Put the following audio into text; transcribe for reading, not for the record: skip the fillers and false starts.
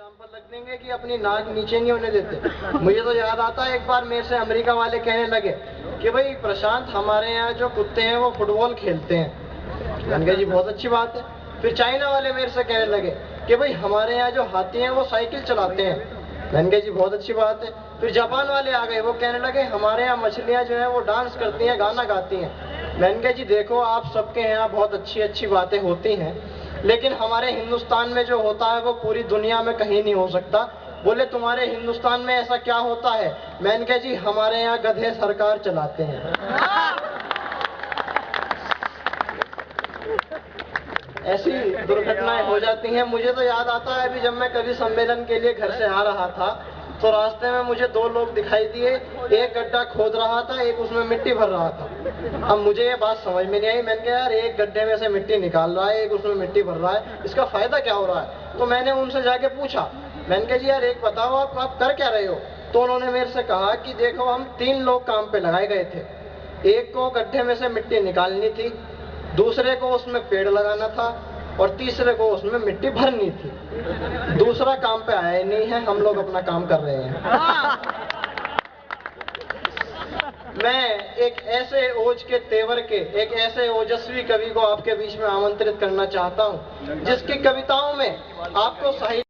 Example रख देंगे कि अपनी नाक नीचे नहीं होने देते। मुझे तो याद आता है एक बार मेरे से अमेरिका वाले कहने लगे कि भाई प्रशांत, हमारे यहाँ जो कुत्ते हैं वो फुटबॉल खेलते हैं। मैंने कहा जी बहुत अच्छी बात है। फिर चाइना वाले मेरे से कहने लगे कि भाई हमारे यहाँ जो हाथी हैं वो साइकिल चलाते हैं। मैंने कहा जी बहुत अच्छी बात है। फिर जापान वाले आ गए, वो कहने लगे हमारे यहाँ मछलियाँ जो है वो डांस करती हैं, गाना गाती हैं। मैंने कहा जी देखो, आप सबके यहाँ बहुत अच्छी अच्छी बातें होती हैं, लेकिन हमारे हिंदुस्तान में जो होता है वो पूरी दुनिया में कहीं नहीं हो सकता। बोले तुम्हारे हिंदुस्तान में ऐसा क्या होता है? मैंने कहा जी हमारे यहाँ गधे सरकार चलाते हैं। ऐसी दुर्घटनाएं हो जाती हैं। मुझे तो याद आता है अभी जब मैं कवि सम्मेलन के लिए घर से आ रहा था तो रास्ते में मुझे दो लोग दिखाई दिए, एक गड्ढा खोद रहा था, एक उसमें मिट्टी भर रहा था। अब मुझे ये बात समझ में नहीं आई। मैंने कहा यार, एक गड्ढे में से मिट्टी निकाल रहा है, एक उसमें मिट्टी भर रहा है, इसका फायदा क्या हो रहा है? तो मैंने उनसे जाके पूछा, मैंने कहा जी यार एक बताओ, आप कर क्या रहे हो? तो उन्होंने मेरे से कहा कि देखो, हम 3 लोग काम पे लगाए गए थे। एक को गड्ढे में से मिट्टी निकालनी थी, दूसरे को उसमें पेड़ लगाना था, और तीसरे को उसमें मिट्टी भरनी थी। दूसरा काम पे आया ही नहीं है, हम लोग अपना काम कर रहे हैं। मैं एक ऐसे ओज के तेवर के, एक ऐसे ओजस्वी कवि को आपके बीच में आमंत्रित करना चाहता हूं जिसकी कविताओं में आपको साहित्य